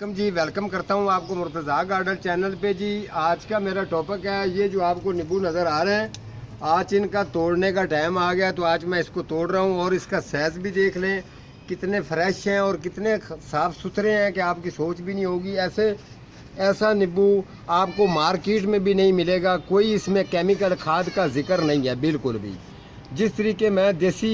Welcome जी, welcome करता हूँ आपको मुर्तज़ा गार्डन चैनल पे जी। आज का मेरा टॉपिक है ये जो आपको नींबू नज़र आ रहे हैं, आज इनका तोड़ने का टाइम आ गया तो आज मैं इसको तोड़ रहा हूँ। और इसका साइज़ भी देख लें कितने फ्रेश हैं और कितने साफ़ सुथरे हैं कि आपकी सोच भी नहीं होगी। ऐसा नींबू आपको मार्केट में भी नहीं मिलेगा। कोई इसमें केमिकल खाद का जिक्र नहीं है बिल्कुल भी। जिस तरीके मैं देसी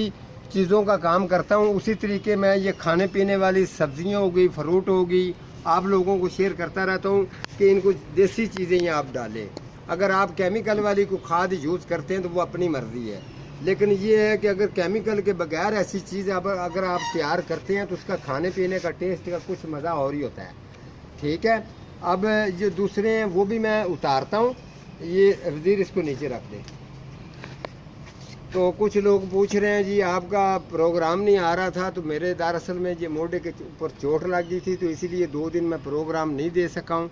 चीज़ों का काम करता हूँ उसी तरीके मैं ये खाने पीने वाली सब्जियाँ हो गई, फ्रूट होगी, आप लोगों को शेयर करता रहता हूँ कि इनको देसी चीज़ें ही आप डालें। अगर आप केमिकल वाली को खाद यूज़ करते हैं तो वो अपनी मर्ज़ी है, लेकिन ये है कि अगर केमिकल के बगैर ऐसी चीज़ अगर आप तैयार करते हैं तो उसका खाने पीने का टेस्ट का कुछ मज़ा और ही होता है। ठीक है, अब जो दूसरे हैं वो भी मैं उतारता हूँ। ये वज़ीर इसको नीचे रख दे। तो कुछ लोग पूछ रहे हैं जी आपका प्रोग्राम नहीं आ रहा था, तो मेरे दरअसल में ये मोढे के ऊपर चोट लग गई थी तो इसीलिए 2 दिन मैं प्रोग्राम नहीं दे सका हूँ।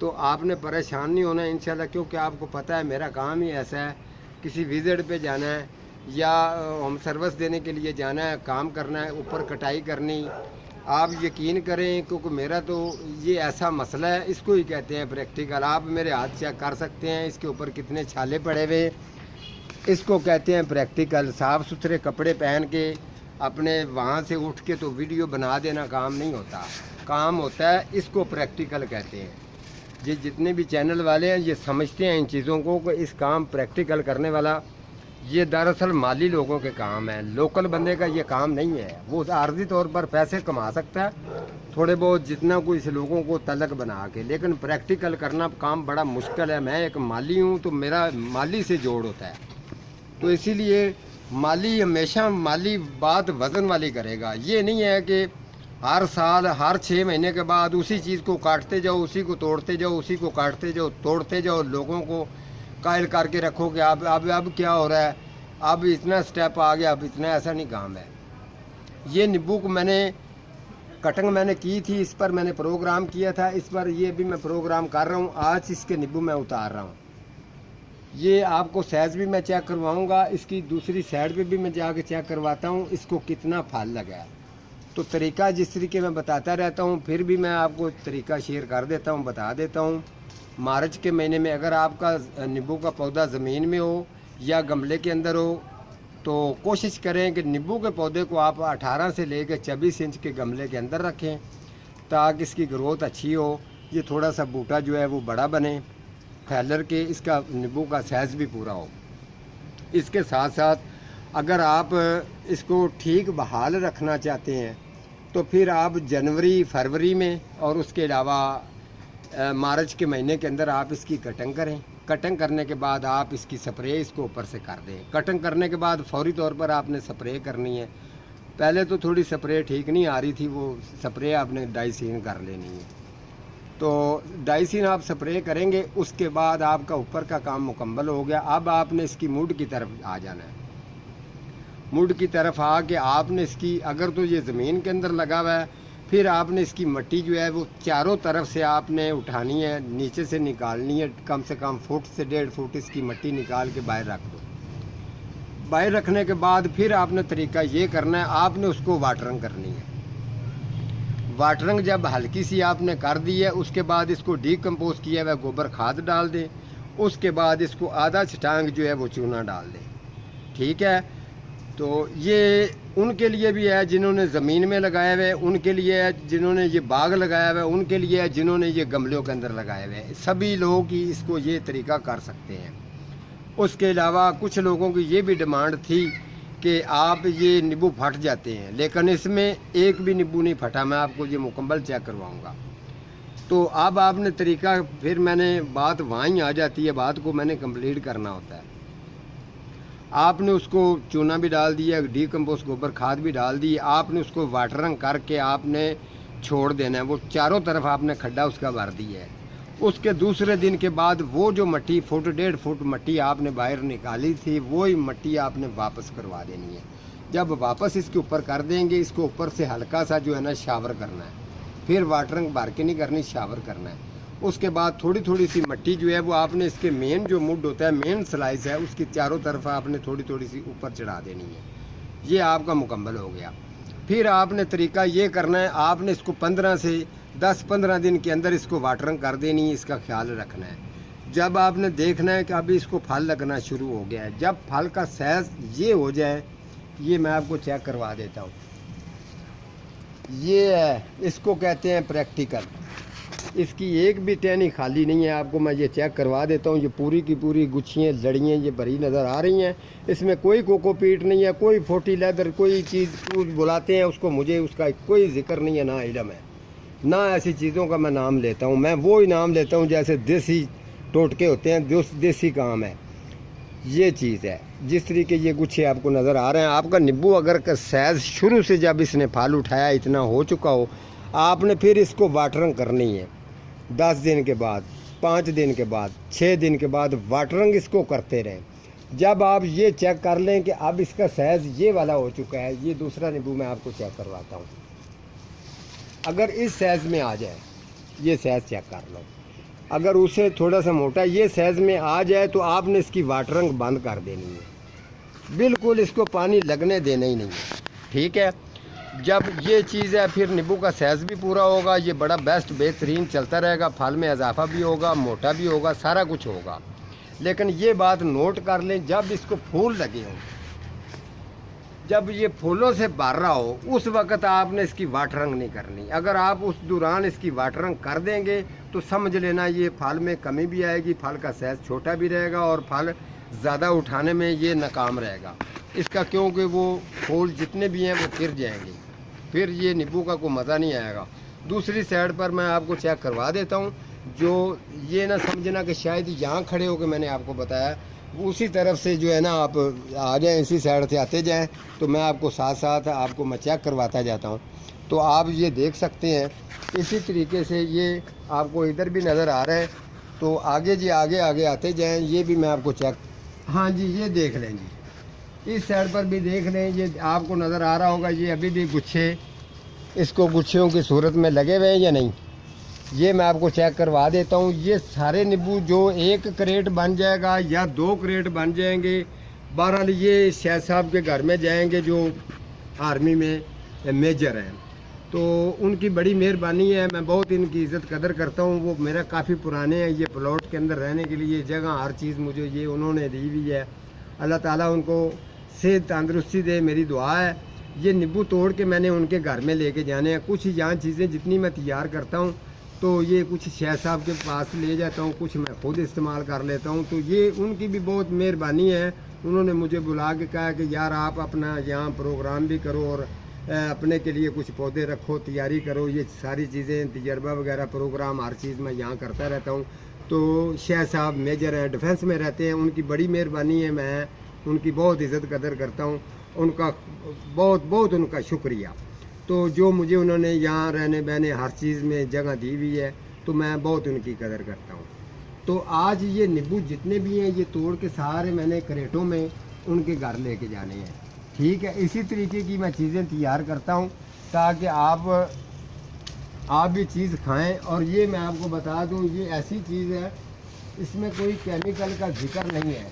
तो आपने परेशान नहीं होना इंशाल्लाह, क्योंकि आपको पता है मेरा काम ही ऐसा है। किसी विजिट पे जाना है या होम सर्विस देने के लिए जाना है, काम करना है, ऊपर कटाई करनी, आप यकीन करें क्योंकि मेरा तो ये ऐसा मसला है, इसको ही कहते हैं प्रैक्टिकल। आप मेरे हाथ चेक कर सकते हैं, इसके ऊपर कितने छाले पड़े हुए, इसको कहते हैं प्रैक्टिकल। साफ़ सुथरे कपड़े पहन के अपने वहाँ से उठ के तो वीडियो बना देना काम नहीं होता, काम होता है, इसको प्रैक्टिकल कहते हैं। ये जितने भी चैनल वाले हैं ये समझते हैं इन चीज़ों को कि इस काम प्रैक्टिकल करने वाला ये दरअसल माली लोगों के काम है, लोकल बंदे का ये काम नहीं है। वो आर्जी तौर पर पैसे कमा सकता है थोड़े बहुत जितना कोई इस लोगों को तलक बना के, लेकिन प्रैक्टिकल करना काम बड़ा मुश्किल है। मैं एक माली हूँ तो मेरा माली से जोड़ होता है, तो इसीलिए माली हमेशा माली बात वज़न वाली करेगा। ये नहीं है कि हर साल हर 6 महीने के बाद उसी चीज़ को काटते जाओ, उसी को तोड़ते जाओ, उसी को काटते जाओ, तोड़ते जाओ, लोगों को कायल करके रखो कि अब क्या हो रहा है, अब इतना स्टेप आ गया, अब इतना। ऐसा नहीं काम है। ये नींबू को मैंने कटिंग मैंने की थी, इस पर मैंने प्रोग्राम किया था, इस पर ये भी मैं प्रोग्राम कर रहा हूँ। आज इसके नींबू मैं उतार रहा हूँ। ये आपको साइज़ भी मैं चेक करवाऊंगा, इसकी दूसरी साइड पे भी मैं जाके चेक करवाता हूँ इसको कितना फल लगा है। तो तरीका जिस तरीके मैं बताता रहता हूँ, फिर भी मैं आपको तरीका शेयर कर देता हूँ, बता देता हूँ। मार्च के महीने में अगर आपका नींबू का पौधा ज़मीन में हो या गमले के अंदर हो तो कोशिश करें कि नींबू के पौधे को आप 18 से लेकर 24 इंच के गमले के अंदर रखें ताकि इसकी ग्रोथ अच्छी हो। ये थोड़ा सा बूटा जो है वो बड़ा बने, फैलर के इसका नींबू का साइज़ भी पूरा हो। इसके साथ साथ अगर आप इसको ठीक बहाल रखना चाहते हैं तो फिर आप जनवरी फरवरी में और उसके अलावा मार्च के महीने के अंदर आप इसकी कटिंग करें। कटिंग करने के बाद आप इसकी स्प्रे इसको ऊपर से कर दें। कटिंग करने के बाद फौरी तौर पर आपने स्प्रे करनी है। पहले तो थोड़ी स्प्रे ठीक नहीं आ रही थी, वो स्प्रे आपने डाइसीन कर लेनी है। तो डाइसीन आप स्प्रे करेंगे, उसके बाद आपका ऊपर का काम मुकम्मल हो गया। अब आपने इसकी मुड की तरफ आ जाना है। मुड की तरफ आके आपने इसकी, अगर तो ये ज़मीन के अंदर लगा हुआ है, फिर आपने इसकी मिट्टी जो है वो चारों तरफ से आपने उठानी है, नीचे से निकालनी है। कम से कम फुट से 1.5 फुट इसकी मिट्टी निकाल के बाहर रख दो। बाहर रखने के बाद फिर आपने तरीका ये करना है, आपने उसको वाटरिंग करनी है। वाटरिंग जब हल्की सी आपने कर दी है, उसके बाद इसको डीकम्पोज किया हुआ गोबर खाद डाल दें। उसके बाद इसको आधा छटांग जो है वो चूना डाल दें। ठीक है, तो ये उनके लिए भी है जिन्होंने ज़मीन में लगाया हुआ है, उनके लिए है जिन्होंने ये बाग लगाया हुआ है, उनके लिए है जिन्होंने ये गमलों के अंदर लगाए हुए हैं। सभी लोग ही इसको ये तरीका कर सकते हैं। उसके अलावा कुछ लोगों की ये भी डिमांड थी कि आप ये नींबू फट जाते हैं, लेकिन इसमें एक भी नींबू नहीं फटा। मैं आपको ये मुकम्मल चेक करवाऊंगा। तो अब आपने तरीका, फिर मैंने बात वहाँ ही आ जाती है, बात को मैंने कंप्लीट करना होता है। आपने उसको चूना भी डाल दिया, डीकम्पोस्ट गोबर खाद भी डाल दी, आपने उसको वाटरिंग करके आपने छोड़ देना है। वो चारों तरफ आपने खड्डा उसका भर दिया है। उसके दूसरे दिन के बाद वो जो मिट्टी 1.5 फुट मिट्टी आपने बाहर निकाली थी, वही मिट्टी आपने वापस करवा देनी है। जब वापस इसके ऊपर कर देंगे, इसको ऊपर से हल्का सा जो है ना शावर करना है। फिर वाटरिंग भर के नहीं करनी, शावर करना है। उसके बाद थोड़ी थोड़ी सी मिट्टी जो है वो आपने इसके मेन जो मुड होता है, मेन स्लाइस है, उसकी चारों तरफ आपने थोड़ी थोड़ी सी ऊपर चढ़ा देनी है। ये आपका मुकम्मल हो गया। फिर आपने तरीका ये करना है, आपने इसको 15 से 10-15 दिन के अंदर इसको वाटरिंग कर देनी है, इसका ख्याल रखना है। जब आपने देखना है कि अभी इसको फल लगना शुरू हो गया है, जब फल का साइज ये हो जाए, ये मैं आपको चेक करवा देता हूँ। ये है, इसको कहते हैं प्रैक्टिकल। इसकी एक भी टहनी खाली नहीं है, आपको मैं ये चेक करवा देता हूँ। ये पूरी की पूरी गुच्छियाँ लड़ियाँ ये भरी नज़र आ रही हैं। इसमें कोई कोकोपीट नहीं है, कोई 40 लेदर, कोई चीज़ कुछ बुलाते हैं उसको, मुझे उसका कोई जिक्र नहीं है, ना इल्म है, ना ऐसी चीज़ों का मैं नाम लेता हूँ। मैं वो ही नाम लेता हूँ जैसे देसी टोटके होते हैं, जो देसी काम है। ये चीज़ है, जिस तरीके ये गुच्छे आपको नज़र आ रहे हैं। आपका नींबू अगर का साइज़ शुरू से जब इसने फल उठाया इतना हो चुका हो, आपने फिर इसको वाटरिंग करनी है। 10 दिन के बाद, 5 दिन के बाद, 6 दिन के बाद वाटरिंग इसको करते रहें। जब आप ये चेक कर लें कि अब इसका साइज़ ये वाला हो चुका है, ये दूसरा नींबू मैं आपको चेक करवाता हूँ। अगर इस साइज़ में आ जाए, ये साइज़ चेक कर लो। अगर उसे थोड़ा सा मोटा ये साइज़ में आ जाए तो आपने इसकी वाटरिंग बंद कर देनी है, बिल्कुल इसको पानी लगने देना ही नहीं है, ठीक है। जब ये चीज़ है, फिर नींबू का साइज़ भी पूरा होगा, ये बड़ा बेस्ट बेहतरीन चलता रहेगा, फल में इजाफा भी होगा, मोटा भी होगा, सारा कुछ होगा। लेकिन ये बात नोट कर लें, जब इसको फूल लगे हों, जब ये फूलों से भर रहा हो, उस वक़्त आपने इसकी वाटरिंग नहीं करनी। अगर आप उस दौरान इसकी वाटरिंग कर देंगे तो समझ लेना ये फल में कमी भी आएगी, फल का साइज़ छोटा भी रहेगा और फल ज़्यादा उठाने में ये नाकाम रहेगा इसका, क्योंकि वो फूल जितने भी हैं वो गिर जाएंगे, फिर ये नींबू का कोई मज़ा नहीं आएगा। दूसरी साइड पर मैं आपको चेक करवा देता हूँ, जो ये ना समझना कि शायद यहाँ खड़े होकर मैंने आपको बताया, उसी तरफ से जो है ना आप आ जाएं, इसी साइड से आते जाएं, तो मैं आपको साथ साथ आपको मैं चेक करवाता जाता हूं। तो आप ये देख सकते हैं, इसी तरीके से ये आपको इधर भी नज़र आ रहा है। तो आगे जी, आगे आगे आते जाएं, ये भी मैं आपको चेक, हाँ जी, ये देख लें जी, इस साइड पर भी देख लें, ये आपको नज़र आ रहा होगा, ये अभी भी गुच्छे, इसको गुच्छियों की सूरत में लगे हुए हैं या नहीं, ये मैं आपको चेक करवा देता हूँ। ये सारे नींबू जो 1 क्रेट बन जाएगा या 2 क्रेट बन जाएंगे, बहरहाल ये शाह साहब के घर में जाएंगे जो आर्मी में मेजर हैं, तो उनकी बड़ी मेहरबानी है। मैं बहुत इनकी इज़्ज़त कदर करता हूँ। वो मेरा काफ़ी पुराने हैं, ये प्लॉट के अंदर रहने के लिए जगह, हर चीज़ मुझे ये उन्होंने दी हुई है। अल्लाह ताला उनको सेहत तंदुरुस्ती दे, मेरी दुआ है। ये नींबू तोड़ के मैंने उनके घर में लेके जाने हैं। कुछ यहाँ चीज़ें जितनी मैं तैयार करता हूँ, तो ये कुछ शाह साहब के पास ले जाता हूँ, कुछ मैं खुद इस्तेमाल कर लेता हूँ। तो ये उनकी भी बहुत मेहरबानी है, उन्होंने मुझे बुला के कहा कि यार आप अपना यहाँ प्रोग्राम भी करो और अपने के लिए कुछ पौधे रखो, तैयारी करो। ये सारी चीज़ें, तजर्बा वगैरह, प्रोग्राम, हर चीज़ मैं यहाँ करता रहता हूँ। तो शाह साहब मेजर है, डिफेंस में रहते हैं, उनकी बड़ी मेहरबानी है, मैं उनकी बहुत इज़्ज़त कदर करता हूँ। उनका बहुत बहुत उनका शुक्रिया। तो जो मुझे उन्होंने यहाँ रहने बहने हर चीज़ में जगह दी हुई है, तो मैं बहुत उनकी कदर करता हूँ। तो आज ये नींबू जितने भी हैं, ये तोड़ के सारे मैंने क्रेटों में उनके घर लेके जाने हैं, ठीक है। इसी तरीके की मैं चीज़ें तैयार करता हूँ ताकि आप भी चीज़ खाएं। और ये मैं आपको बता दूँ, ये ऐसी चीज़ है, इसमें कोई केमिकल का जिक्र नहीं है।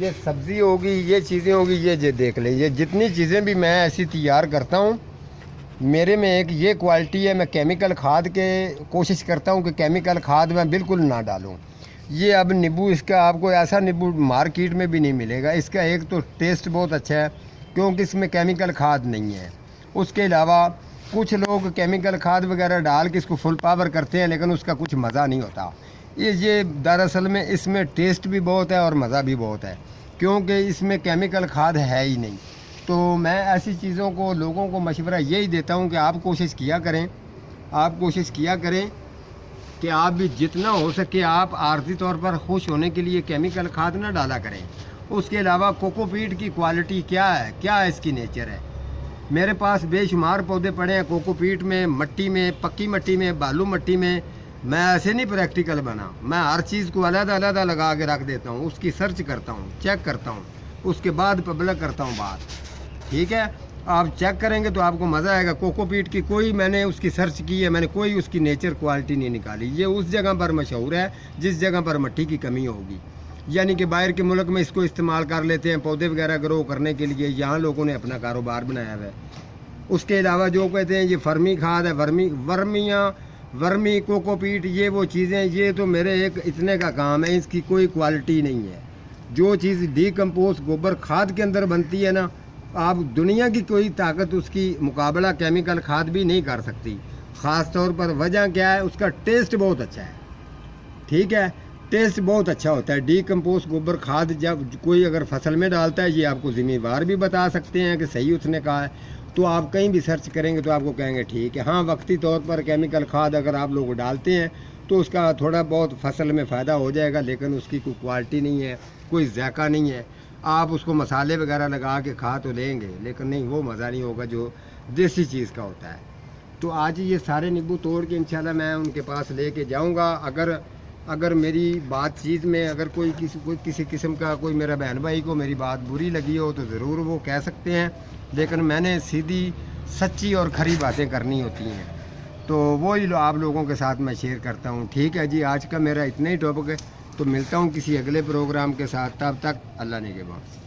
ये सब्ज़ी होगी, ये चीज़ें होगी, ये देख लें, ये जितनी चीज़ें भी मैं ऐसी तैयार करता हूँ, मेरे में एक ये क्वालिटी है, मैं केमिकल खाद के कोशिश करता हूँ कि केमिकल खाद मैं बिल्कुल ना डालूँ। ये अब नींबू, इसका आपको ऐसा नींबू मार्केट में भी नहीं मिलेगा। इसका एक तो टेस्ट बहुत अच्छा है क्योंकि इसमें केमिकल खाद नहीं है। उसके अलावा कुछ लोग केमिकल खाद वगैरह डाल के इसको फुल पावर करते हैं, लेकिन उसका कुछ मज़ा नहीं होता। ये दरअसल में इसमें टेस्ट भी बहुत है और मज़ा भी बहुत है, क्योंकि इसमें केमिकल खाद है ही नहीं। तो मैं ऐसी चीज़ों को, लोगों को मशवरा यही देता हूं कि आप कोशिश किया करें कि आप भी जितना हो सके आप आर्थिक तौर पर खुश होने के लिए केमिकल खाद ना डाला करें। उसके अलावा कोकोपीट की क्वालिटी क्या है, क्या इसकी नेचर है। मेरे पास बेशुमार पौधे पड़े हैं कोकोपीट में, मट्टी में, पक्की मट्टी में, बालू मट्टी में। मैं ऐसे नहीं प्रैक्टिकल बना, मैं हर चीज़ को अलग-अलग लगा के रख देता हूँ, उसकी सर्च करता हूँ, चेक करता हूँ, उसके बाद पब्लिक करता हूँ बात, ठीक है। आप चेक करेंगे तो आपको मज़ा आएगा। कोकोपीट की कोई, मैंने उसकी सर्च की है, मैंने कोई उसकी नेचर क्वालिटी नहीं निकाली। ये उस जगह पर मशहूर है जिस जगह पर मिट्टी की कमी होगी, यानी कि बाहर के मुल्क में इसको इस्तेमाल कर लेते हैं पौधे वगैरह ग्रो करने के लिए, यहाँ लोगों ने अपना कारोबार बनाया हुआ है। उसके अलावा जो कहते हैं ये फर्मी खाद है, वर्मियाँ वर्मी कोकोपीट, ये वो चीज़ें, ये तो मेरे एक इतने का काम है, इसकी कोई क्वालिटी नहीं है। जो चीज़ डीकम्पोज गोबर खाद के अंदर बनती है ना, आप दुनिया की कोई ताकत उसकी मुकाबला केमिकल खाद भी नहीं कर सकती। ख़ास तौर पर वजह क्या है, उसका टेस्ट बहुत अच्छा है। ठीक है, टेस्ट बहुत अच्छा होता है। डीकम्पोज गोबर खाद जब कोई अगर फसल में डालता है, ये आपको ज़िम्मेवार भी बता सकते हैं कि सही उसने कहा है, तो आप कहीं भी सर्च करेंगे तो आपको कहेंगे ठीक है। हाँ, वक्ती तौर पर केमिकल खाद अगर आप लोग डालते हैं तो उसका थोड़ा बहुत फसल में फ़ायदा हो जाएगा, लेकिन उसकी कोई क्वालिटी नहीं है, कोई जायका नहीं है। आप उसको मसाले वगैरह लगा के खा तो लेंगे, लेकिन नहीं, वो मज़ा नहीं होगा जो देसी चीज़ का होता है। तो आज ये सारे नींबू तोड़ के इंशाल्लाह मैं उनके पास लेके जाऊंगा। अगर मेरी बातचीत में अगर कोई किसी किस्म का कोई मेरा बहन भाई को मेरी बात बुरी लगी हो तो ज़रूर वो कह सकते हैं, लेकिन मैंने सीधी सच्ची और खरी बातें करनी होती हैं, तो वही आप लोगों के साथ मैं शेयर करता हूँ। ठीक है जी, आज का मेरा इतना ही टॉपिक है, तो मिलता हूँ किसी अगले प्रोग्राम के साथ। तब तक अल्लाह ने के बाद।